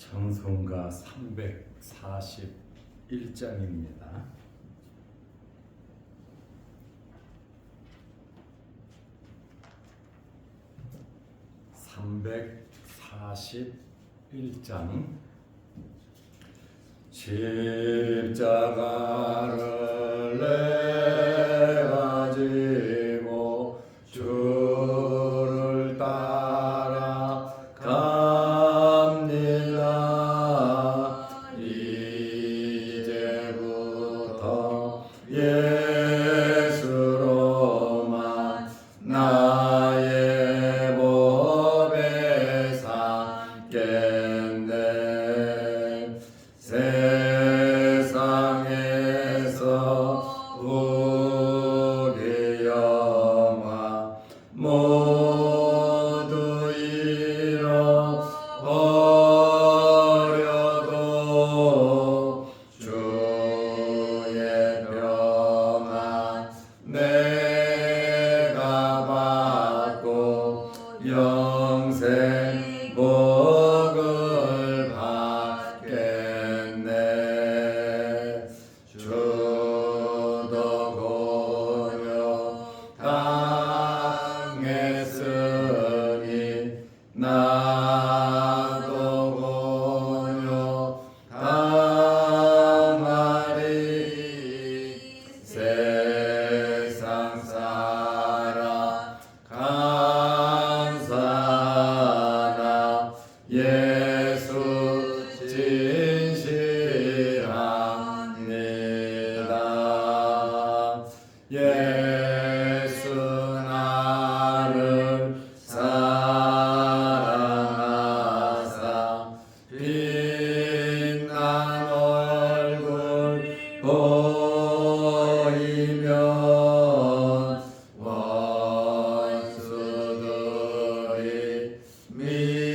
찬송가 341장입니다. 십자가를 내가 지고 주를 따라갑니다. 이제부터 예수로만 나의 법에 삼겠네. 세상에서 우리 영화 모두 잃어버려도 주의 평안 내가 받고 영생 복을 받겠네. 주도 고려 당했으니 나도 고려 당하리. 세상 살아간사나 예수 진실합니다. 예수 나를 사랑하사 빛난 얼굴 보이면 원수들이 미워해도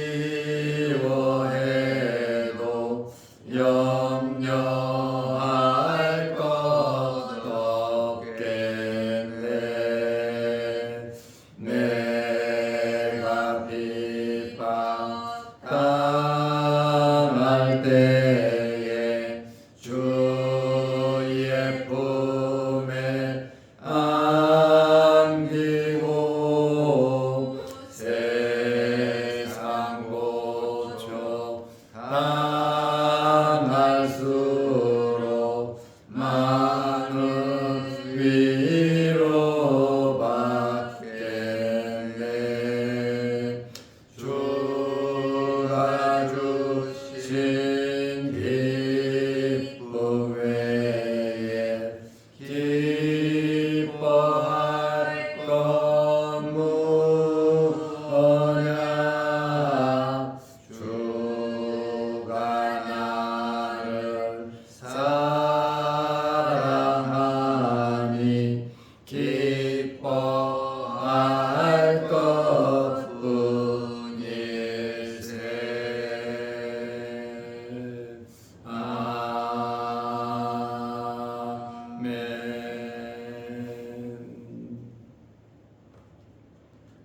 염려할 것 없겠네. 내가 핍박당할 때에 주의 품에 안기고 세상 고초 당할수록 많은 위로 받겠네. 주가 주신 기쁨 외에 기뻐할 건 무엇냐. 주가 나를 사랑하니 기뻐할 것뿐일세. 아멘.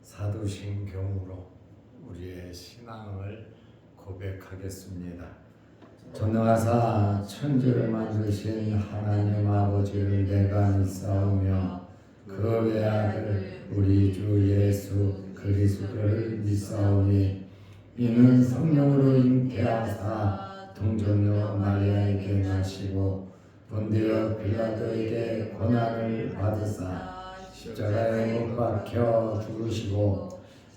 사도신경으로 우리의 신앙을 고백하겠습니다. 전능하사 천지를 만드신 하나님 아버지를 내가 믿사오며 그 외아들 우리 주 예수 그리스도를 믿사오니 이는 성령으로 잉태하사 동정녀 마리아에게 나시고 본디오 빌라도에게 고난을 받으사 십자가에 못 박혀 죽으시고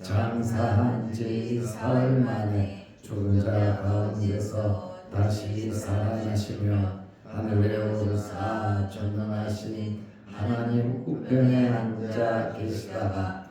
장사한 지 사흘 만에 죽은 자 가운데서 다시 살아나시며 하늘에 오르사 전능하신 하나님 우편에 앉아 계시다가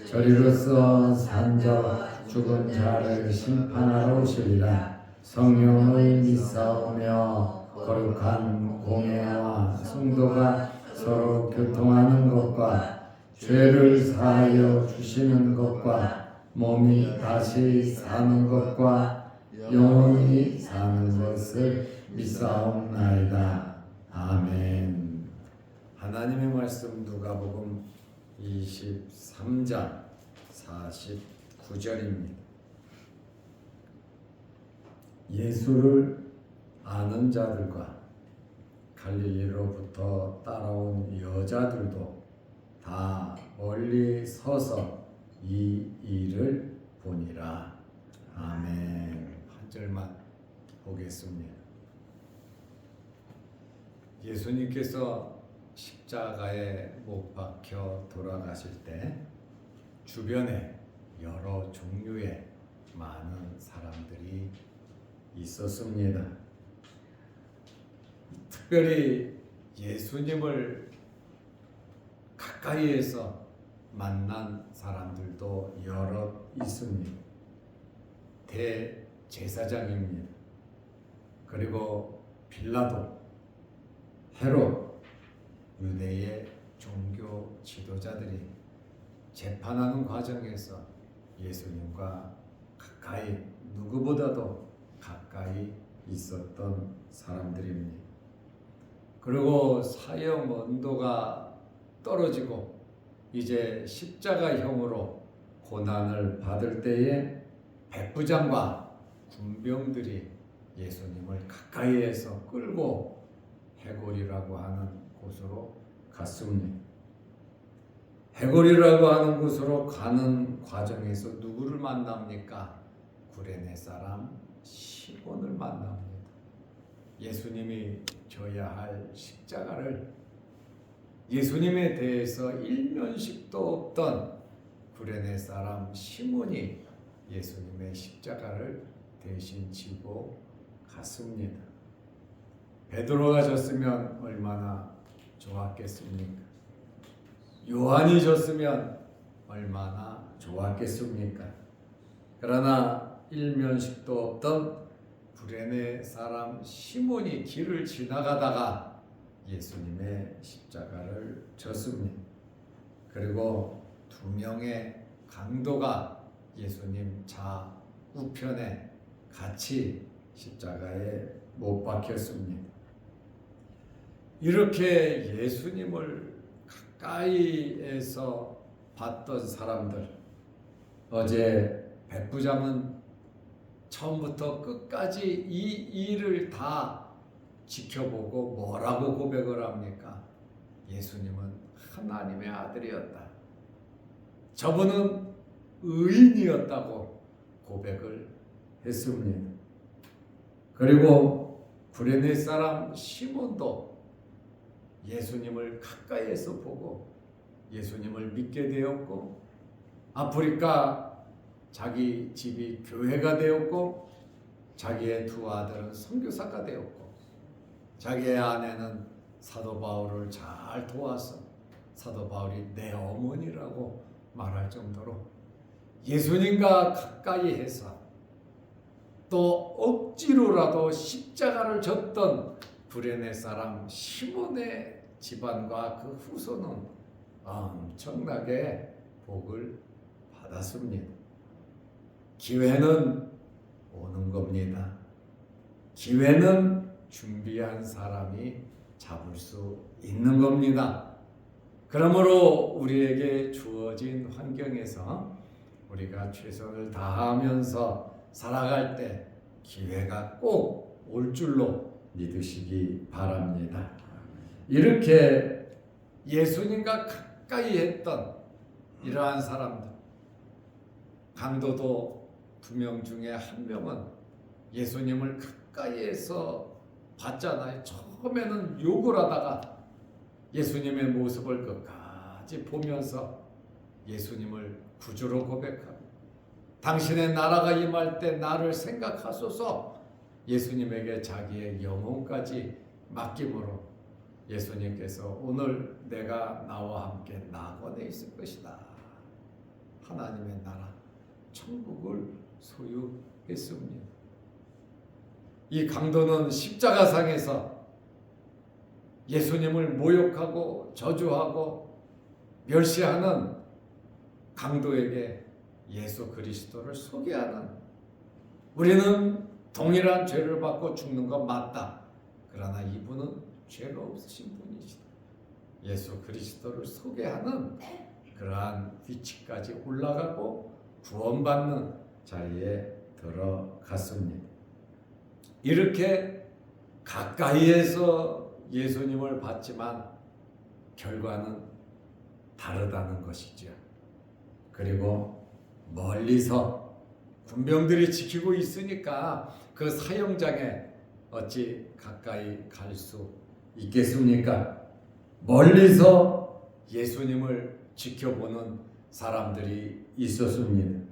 저리로서 산적 죽은 자를 심판하러 오시리라. 성령을 믿사오며 거룩한 공예와 성도가 서로 교통하는 것과 죄를 사하여 주시는 것과 몸이 다시 사는 것과 영원히 사는 것을 믿사옵나이다. 아멘. 하나님의 말씀 누가복음 23장 49절입니다. 예수를 아는 자들과 갈릴리로부터 따라온 여자들도 다 멀리 서서 이 일을 보니라. 아멘. 한 절만 보겠습니다. 예수님께서 십자가에 못 박혀 돌아가실 때 주변에 여러 종류의 많은 사람들이 있었습니다. 특별히 예수님을 가까이에서 만난 사람들도 여러 있습니다. 대제사장입니다. 그리고 빌라도, 헤롯, 유대의 종교 지도자들이 재판하는 과정에서 예수님과 가까이, 누구보다도 가까이 있었던 사람들입니다. 그리고 사형 언도가 떨어지고 이제 십자가형으로 고난을 받을 때에 백부장과 군병들이 예수님을 가까이에서 끌고 해골이라고 하는 곳으로 갔습니다. 해골이라고 하는 곳으로 가는 과정에서 누구를 만납니까? 구레네 사람 시몬을 만납니다. 예수님이 져야 할 십자가를 예수님에 대해서 일면식도 없던 구레네 사람 시몬이 예수님의 십자가를 대신 지고 갔습니다. 베드로가 졌으면 얼마나 좋았겠습니까? 요한이 졌으면 얼마나 좋았겠습니까? 그러나 일면식도 없던 구레네 사람 시몬이 길을 지나가다가 예수님의 십자가를 졌습니다. 그리고 두 명의 강도가 예수님 좌우편에 같이 십자가에 못 박혔습니다. 이렇게 예수님을 가까이에서 봤던 사람들, 어제 백부장은 처음부터 끝까지 이 일을 다 지켜보고 뭐라고 고백을 합니까? 예수님은 하나님의 아들이었다. 저분은 의인이었다고 고백을 했습니다. 그리고 구레네 사람 시몬도 예수님을 가까이에서 보고 예수님을 믿게 되었고 아프리카 자기 집이 교회가 되었고 자기의 두 아들은 선교사가 되었고 자기의 아내는 사도 바울을 잘 도와서 사도 바울이 내 어머니라고 말할 정도로 예수님과 가까이 해서 또 억지로라도 십자가를 졌던 구레네 사람 시몬의 집안과 그 후손은 엄청나게 복을 받았습니다. 기회는 오는 겁니다. 기회는 준비한 사람이 잡을 수 있는 겁니다. 그러므로 우리에게 주어진 환경에서 우리가 최선을 다하면서 살아갈 때 기회가 꼭 올 줄로 믿으시기 바랍니다. 이렇게 예수님과 가까이 했던 이러한 사람들, 강도도 두 명 중에 한 명은 예수님을 가까이에서 봤잖아요. 처음에는 욕을 하다가 예수님의 모습을 끝까지 보면서 예수님을 구주로 고백하고 당신의 나라가 임할 때 나를 생각하소서 예수님에게 자기의 영혼까지 맡김으로 예수님께서 오늘 내가 나와 함께 낙원에 있을 것이다. 하나님의 나라 천국을 소유했습니다. 이 강도는 십자가상에서 예수님을 모욕하고 저주하고 멸시하는 강도에게 예수 그리스도를 소개하는, 우리는 동일한 죄를 받고 죽는 건 맞다. 그러나 이분은 죄가 없으신 분이시다. 예수 그리스도를 소개하는 그러한 위치까지 올라가고 구원받는 자리에 들어갔습니다. 이렇게 가까이에서 예수님을 봤지만 결과는 다르다는 것이죠. 그리고 멀리서 군병들이 지키고 있으니까 그 사형장에 어찌 가까이 갈 수 있겠습니까? 멀리서 예수님을 지켜보는 사람들이 있었습니다.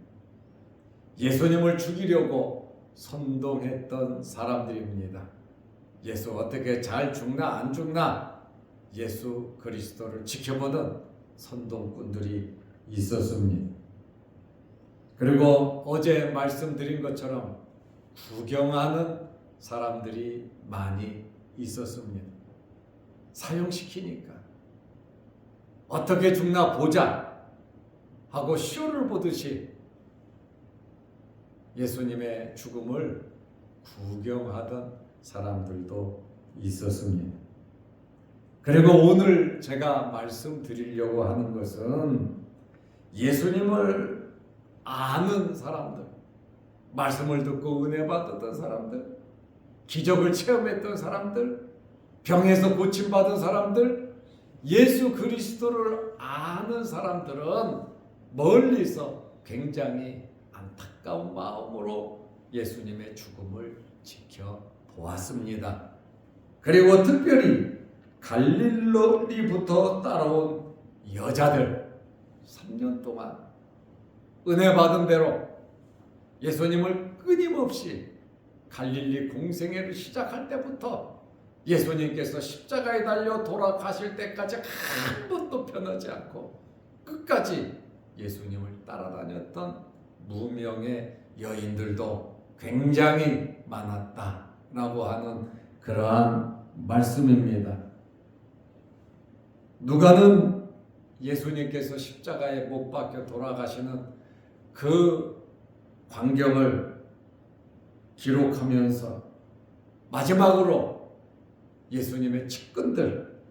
예수님을 죽이려고 선동했던 사람들입니다. 예수 어떻게 잘 죽나 안 죽나 예수 그리스도를 지켜보는 선동꾼들이 있었습니다. 그리고 어제 말씀드린 것처럼 구경하는 사람들이 많이 있었습니다. 사형시키니까 어떻게 죽나 보자 하고 쇼를 보듯이 예수님의 죽음을 구경하던 사람들도 있었습니다. 그리고 오늘 제가 말씀드리려고 하는 것은 예수님을 아는 사람들, 말씀을 듣고 은혜 받았던 사람들, 기적을 체험했던 사람들, 병에서 고침받은 사람들, 예수 그리스도를 아는 사람들은 멀리서 굉장히 안타까운 마음으로 예수님의 죽음을 지켜보았습니다. 그리고 특별히 갈릴리부터 따라온 여자들 3년 동안 은혜 받은 대로 예수님을 끊임없이 갈릴리 공생애를 시작할 때부터 예수님께서 십자가에 달려 돌아가실 때까지 한 번도 변하지 않고 끝까지 예수님을 따라다녔던 무명의 여인들도 굉장히 많았다라고 하는 그러한 말씀입니다. 누가는 예수님께서 십자가에 못 박혀 돌아가시는 그 광경을 기록하면서 마지막으로 예수님의 측근들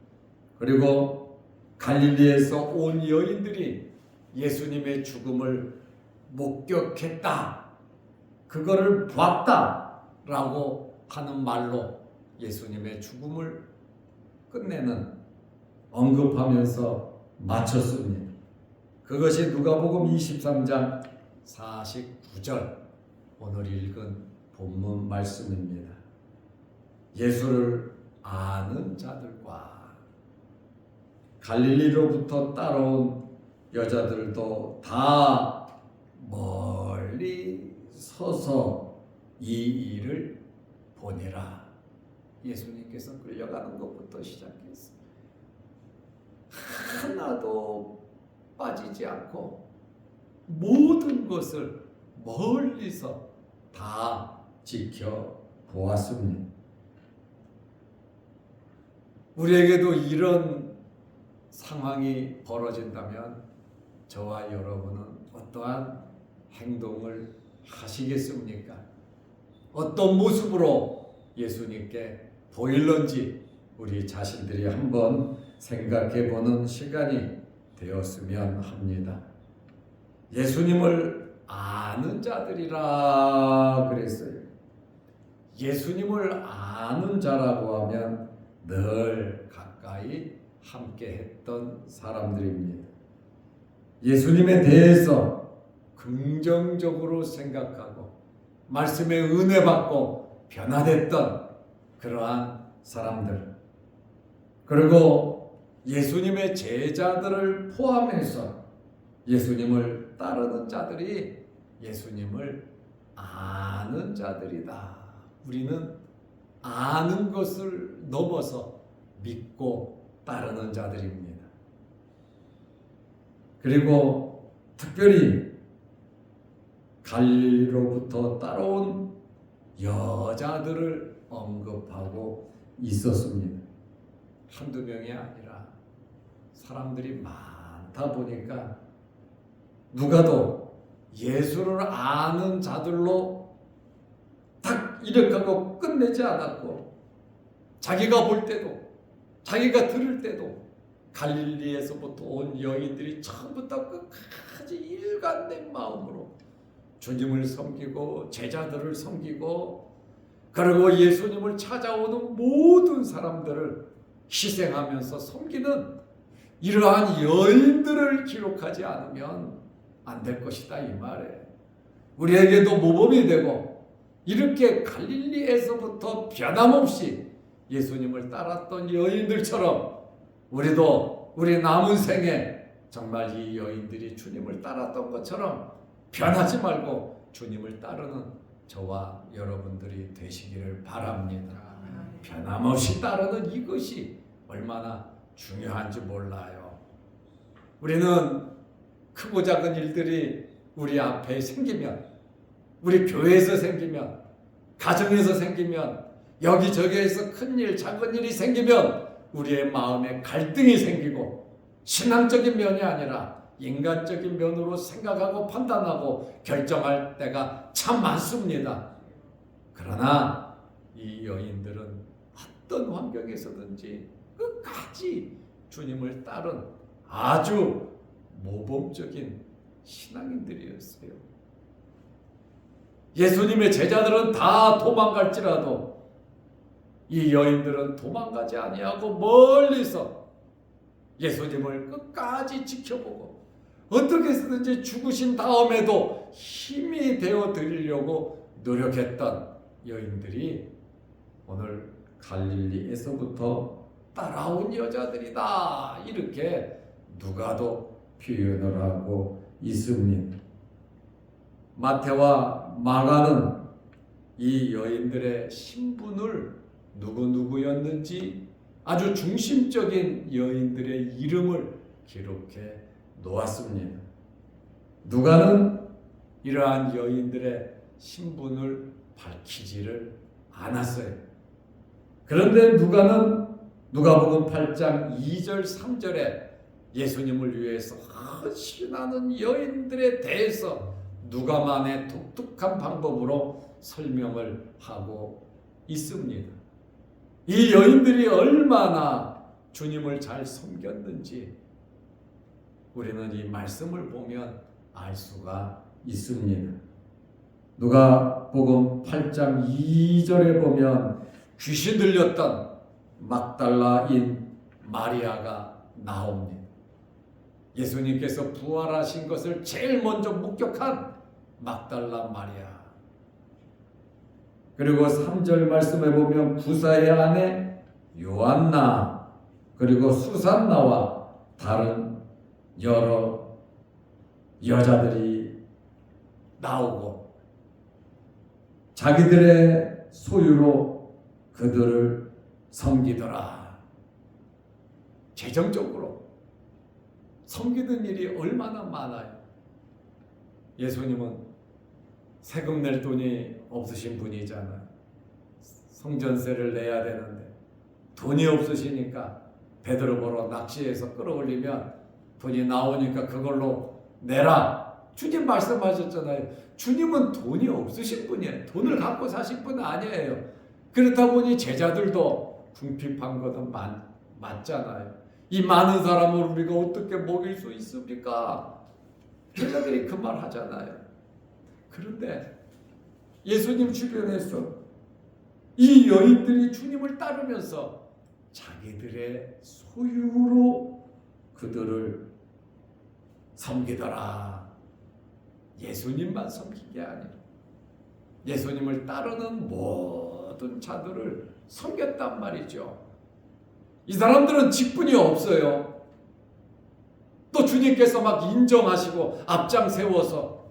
그리고 갈릴리에서 온 여인들이 예수님의 죽음을 목격했다, 그거를 봤다라고 하는 말로 예수님의 죽음을 끝내는 언급하면서 마쳤습니다. 그것이 누가복음 23장 49절 오늘 읽은 본문 말씀입니다. 예수를 아는 자들과 갈릴리로부터 따라온 여자들도 다 멀리 서서 이 일을 보니라. 예수님께서 끌려가는 것부터 시작했어요. 하나도 빠지지 않고 모든 것을 멀리서 다 지켜보았습니다. 우리에게도 이런 상황이 벌어진다면 저와 여러분은 어떠한 행동을 하시겠습니까? 어떤 모습으로 예수님께 보일런지 우리 자신들이 한번 생각해 보는 시간이 되었으면 합니다. 예수님을 아는 자들이라 그랬어요. 예수님을 아는 자라고 하면 늘 가까이 함께 했던 사람들입니다. 예수님에 대해서 긍정적으로 생각하고 말씀에 은혜 받고 변화됐던 그러한 사람들, 그리고 예수님의 제자들을 포함해서 예수님을 따르는 자들이 예수님을 아는 자들이다. 우리는 아는 것을 넘어서 믿고 따르는 자들입니다. 그리고 특별히 갈릴리로부터 따라온 여자들을 언급하고 있었습니다. 한두 명이 아니라 사람들이 많다 보니까 누가도 예수를 아는 자들로 딱 이력하고 끝내지 않았고, 자기가 볼 때도 자기가 들을 때도 갈릴리에서부터 온 여인들이 처음부터 끝까지 일관된 마음으로 주님을 섬기고 제자들을 섬기고 그리고 예수님을 찾아오는 모든 사람들을 희생하면서 섬기는 이러한 여인들을 기록하지 않으면 안 될 것이다 이 말이에요. 우리에게도 모범이 되고 이렇게 갈릴리에서부터 변함없이 예수님을 따랐던 여인들처럼 우리도 우리 남은 생에 정말 이 여인들이 주님을 따랐던 것처럼 변하지 말고 주님을 따르는 저와 여러분들이 되시기를 바랍니다. 변함없이 따르는 이것이 얼마나 중요한지 몰라요. 우리는 크고 작은 일들이 우리 앞에 생기면, 우리 교회에서 생기면, 가정에서 생기면, 여기저기에서 큰 일, 작은 일이 생기면 우리의 마음에 갈등이 생기고 신앙적인 면이 아니라 인간적인 면으로 생각하고 판단하고 결정할 때가 참 많습니다. 그러나 이 여인들은 어떤 환경에서든지 끝까지 주님을 따른 아주 모범적인 신앙인들이었어요. 예수님의 제자들은 다 도망갈지라도 이 여인들은 도망가지 아니하고 멀리서 예수님을 끝까지 지켜보고 어떻게 해서든지 죽으신 다음에도 힘이 되어 드리려고 노력했던 여인들이 오늘 갈릴리에서부터 따라온 여자들이다, 이렇게 누가도 표현을 하고 있습니다. 마태와 마가는 이 여인들의 신분을 누구였는지 아주 중심적인 여인들의 이름을 기록해 놓았습니다. 누가는 이러한 여인들의 신분을 밝히지를 않았어요. 그런데 누가는 누가복음 8장 2절 3절에 예수님을 위해서 헌신하는 여인들에 대해서 누가만의 독특한 방법으로 설명을 하고 있습니다. 이 여인들이 얼마나 주님을 잘 섬겼는지 우리는 이 말씀을 보면 알 수가 있습니다. 누가복음 8장 2절에 보면 귀신 들렸던 막달라인 마리아가 나옵니다. 예수님께서 부활하신 것을 제일 먼저 목격한 막달라 마리아. 그리고 3절 말씀에 보면 부사의 아내 요한나, 그리고 수산나와 다른 여러 여자들이 나오고 자기들의 소유로 그들을 섬기더라. 재정적으로 섬기는 일이 얼마나 많아요. 예수님은 세금 낼 돈이 없으신 분이잖아요. 성전세를 내야 되는데 돈이 없으시니까 베드로 보러 낚시해서 끌어올리면 돈이 나오니까 그걸로 내라. 주님 말씀하셨잖아요. 주님은 돈이 없으신 분이에요. 돈을 갖고 사신 분 아니에요. 그렇다 보니 제자들도 궁핍한 것은 맞잖아요. 이 많은 사람을 우리가 어떻게 먹일 수 있습니까? 제자들이 그 말 하잖아요. 그런데 예수님 주변에서 이 여인들이 주님을 따르면서 자기들의 소유로 그들을 섬기더라. 예수님만 섬긴 게 아니라 예수님을 따르는 모든 자들을 섬겼단 말이죠. 이 사람들은 직분이 없어요. 또 주님께서 막 인정하시고 앞장 세워서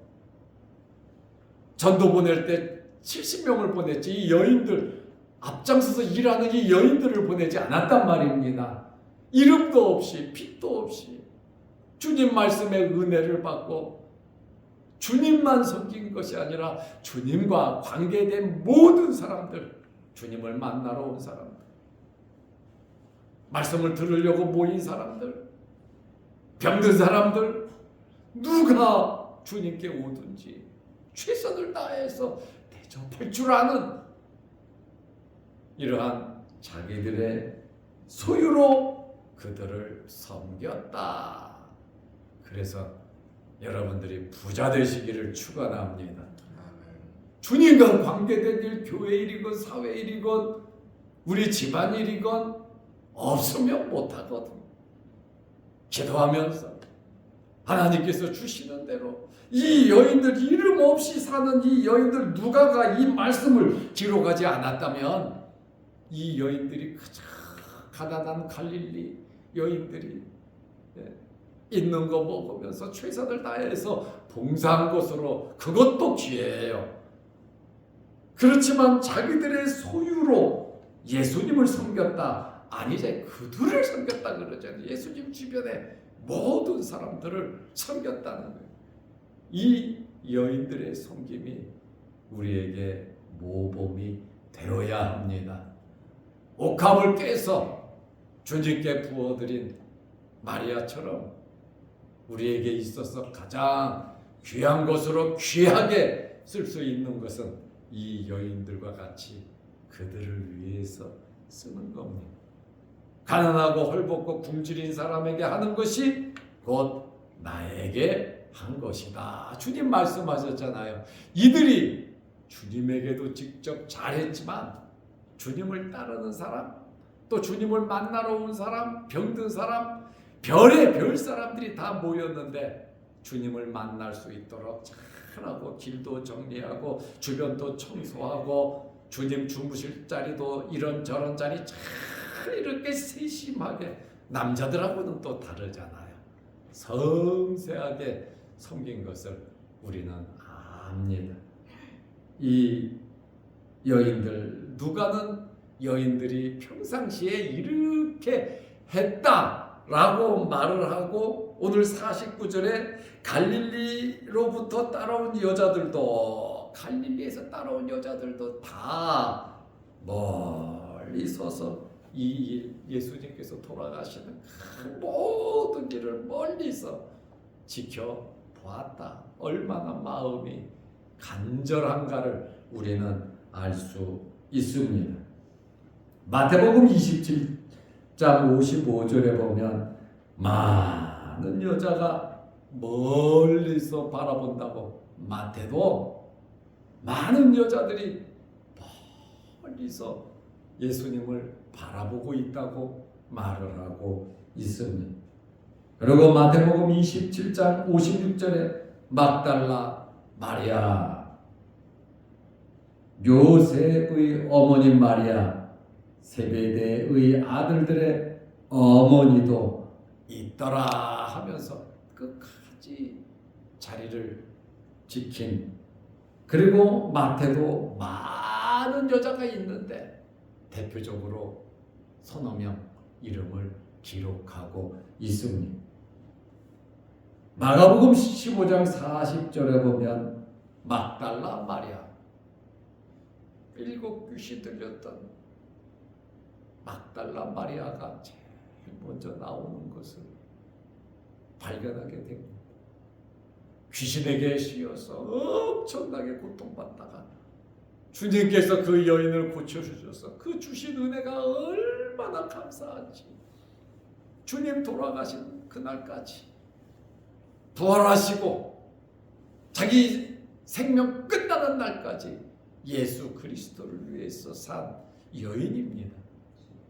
전도 보낼 때 70명을 보냈지, 이 여인들 앞장서서 일하는 이 여인들을 보내지 않았단 말입니다. 이름도 없이 핏도 없이 주님 말씀의 은혜를 받고 주님만 섬긴 것이 아니라 주님과 관계된 모든 사람들, 주님을 만나러 온 사람들, 말씀을 들으려고 모인 사람들, 병든 사람들, 누가 주님께 오든지 최선을 다해서 대접할 줄 아는 이러한 자기들의 소유로 그들을 섬겼다. 그래서 여러분들이 부자 되시기를 축원합니다. 주님과 관계된 일, 교회 일이건 사회 일이건 우리 집안 일이건 없으면 못하거든. 기도하면서 하나님께서 주시는 대로 이 여인들, 이름 없이 사는 이 여인들, 누가가 이 말씀을 기록하지 않았다면 이 여인들이 가장 가난한 갈릴리 여인들이 있는 거 먹으면서 최선을 다해서 봉사한 것으로, 그것도 기회예요. 그렇지만 자기들의 소유로 예수님을 섬겼다, 아니지, 그들을 섬겼다 그러잖아요. 예수님 주변에 모든 사람들을 섬겼다는 거예요. 이 여인들의 섬김이 우리에게 모범이 되어야 합니다. 옥합을 깨서 주님께 부어드린 마리아처럼 우리에게 있어서 가장 귀한 것으로 귀하게 쓸 수 있는 것은 이 여인들과 같이 그들을 위해서 쓰는 겁니다. 가난하고 헐벗고 굶주린 사람에게 하는 것이 곧 나에게 한 것이다. 주님 말씀하셨잖아요. 이들이 주님에게도 직접 잘했지만 주님을 따르는 사람, 또 주님을 만나러 온 사람, 병든 사람, 별의 별 사람들이 다 모였는데 주님을 만날 수 있도록 잘하고 길도 정리하고 주변도 청소하고 주님 주무실 자리도 이런저런 자리 잘 이렇게 세심하게, 남자들하고는 또 다르잖아요. 섬세하게 섬긴 것을 우리는 압니다. 이 여인들, 누가는 여인들이 평상시에 이렇게 했다라고 말을 하고, 오늘 49절에 갈릴리로부터 따라온 여자들도, 갈릴리에서 따라온 여자들도 다 멀리 서서 이 예수님께서 돌아가시는 그 모든 일을 멀리서 지켜보았다. 얼마나 마음이 간절한가를 우리는 알 수 있습니다. 마태복음 27장 55절에 보면 많은 여자가 멀리서 바라본다고, 마태도 많은 여자들이 멀리서 예수님을 바라보고 있다고 말을 하고 있습니다. 그리고 마태복음 27장 56절에 막달라 마리아, 요셉의 어머니 마리아, 세베대의 아들들의 어머니도 있더라 하면서 끝까지 자리를 지킨, 그리고 마태도 많은 여자가 있는데 대표적으로 서너 명 이름을 기록하고 있습니다. 마가복음 15장 40절에 보면 막달라 마리아, 7 귀신 들렸던 막달라 마리아가 제일 먼저 나오는 것을 발견하게 됩니다. 귀신에게 씌어서 엄청나게 고통받다가 주님께서 그 여인을 고쳐주셔서 그 주신 은혜가 얼마나 감사한지, 주님 돌아가신 그날까지 부활하시고 자기 생명 끝나는 날까지 예수 그리스도를 위해서 산 여인입니다.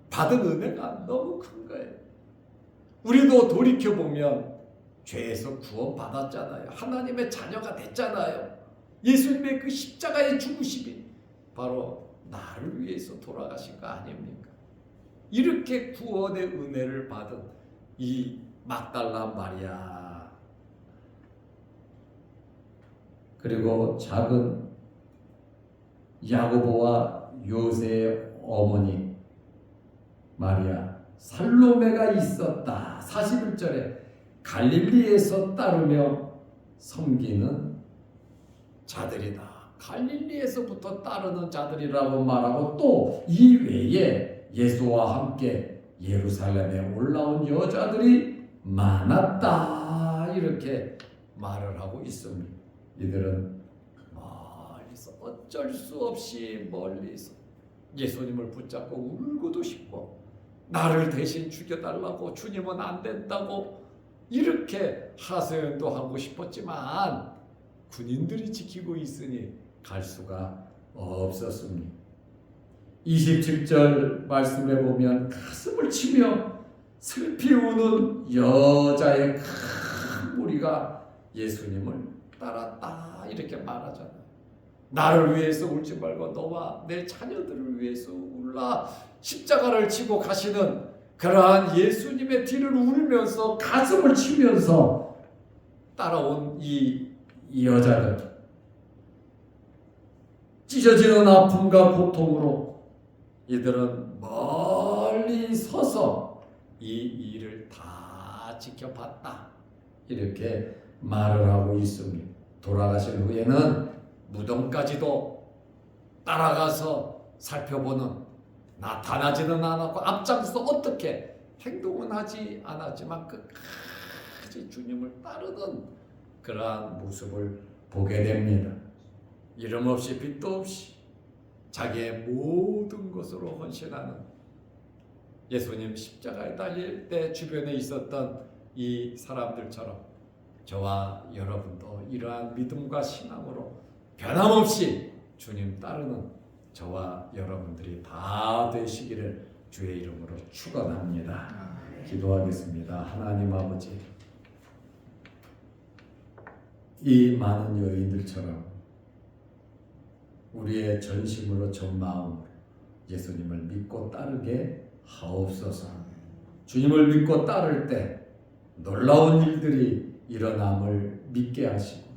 받은 은혜가 너무 큰 거예요. 우리도 돌이켜보면 죄에서 구원받았잖아요. 하나님의 자녀가 됐잖아요. 예수님의 그 십자가의 죽으심이 바로 나를 위해서 돌아가신 거 아닙니까? 이렇게 구원의 은혜를 받은 이 막달라 마리아, 그리고 작은 야고보와 요새의 어머니 마리아 살로메가 있었다. 41절에 갈릴리에서 따르며 섬기는 자들이다. 갈릴리에서부터 따르는 자들이라고 말하고, 또 이 외에 예수와 함께 예루살렘에 올라온 여자들이 많았다. 이렇게 말을 하고 있습니다. 이들은 멀리서, 어쩔 수 없이 멀리서 예수님을 붙잡고 울고도 싶고, 나를 대신 죽여달라고, 주님은 안 된다고 이렇게 하소연도 하고 싶었지만 군인들이 지키고 있으니 갈 수가 없었습니다. 27절 말씀에 보면 가슴을 치며 슬피 우는 여자의 큰 무리가 예수님을 따랐다 이렇게 말하잖아요. 나를 위해서 울지 말고 너와 내 자녀들을 위해서 울라. 십자가를 지고 가시는 그러한 예수님의 뒤를 울면서 가슴을 치면서 따라온 이 여자들, 찢어지는 아픔과 고통으로 이들은 멀리 서서 이 일을 다 지켜봤다 이렇게 말을 하고 있습니다. 돌아가신 후에는 무덤까지도 따라가서 살펴보는, 나타나지는 않았고 앞장서 어떻게 행동은 하지 않았지만 끝까지 주님을 따르는 그러한 모습을 보게 됩니다. 이름 없이 빚도 없이 자기의 모든 것으로 헌신하는 예수님 십자가에 달릴 때 주변에 있었던 이 사람들처럼 저와 여러분도 이러한 믿음과 신앙으로 변함없이 주님 따르는 저와 여러분들이 다 되시기를 주의 이름으로 축원합니다. 기도하겠습니다. 하나님 아버지, 이 많은 여인들처럼 우리의 전심으로 전 마음으로 예수님을 믿고 따르게 하옵소서. 주님을 믿고 따를 때 놀라운 일들이 일어남을 믿게 하시고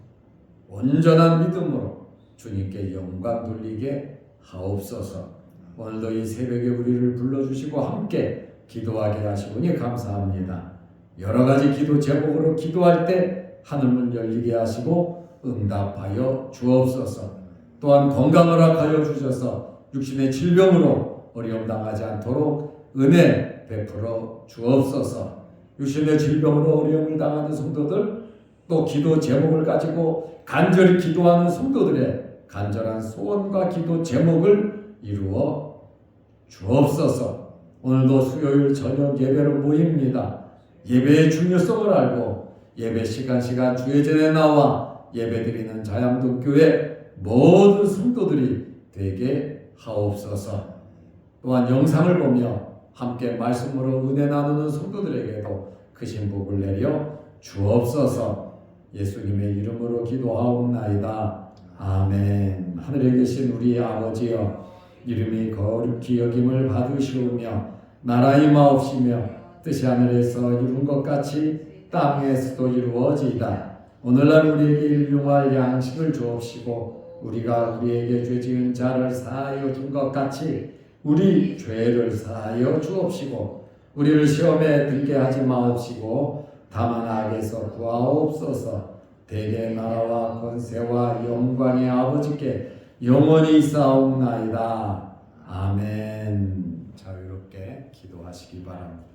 온전한 믿음으로 주님께 영광 돌리게 하옵소서. 오늘도 이 새벽에 우리를 불러주시고 함께 기도하게 하시오니 감사합니다. 여러 가지 기도 제목으로 기도할 때 하늘문 열리게 하시고 응답하여 주옵소서. 또한 건강을 허락하여 주셔서 육신의 질병으로 어려움 당하지 않도록 은혜 베풀어 주옵소서. 육신의 질병으로 어려움을 당하는 성도들, 또 기도 제목을 가지고 간절히 기도하는 성도들의 간절한 소원과 기도 제목을 이루어 주옵소서. 오늘도 수요일 저녁 예배로 모입니다. 예배의 중요성을 알고 예배 시간 주의 전에 나와 예배드리는 자양동교회 모든 성도들이 되게 하옵소서. 또한 영상을 보며 함께 말씀으로 은혜 나누는 성도들에게도 크신 복을 내려 주옵소서. 예수님의 이름으로 기도하옵나이다. 아멘. 하늘에 계신 우리 아버지여, 이름이 거룩히 여김을 받으시오며 나라 임하옵시며 뜻이 하늘에서 이룬 것 같이 땅에서도 이루어지이다. 오늘날 우리에게 일용할 양식을 주옵시고 우리가 우리에게 죄 지은 자를 사하여 준 것 같이 우리 죄를 사하여 주옵시고 우리를 시험에 들게 하지 마옵시고 다만 악에서 구하옵소서. 대개 나라와 권세와 영광의 아버지께 영원히 있사옵나이다. 아멘. 자유롭게 기도하시기 바랍니다.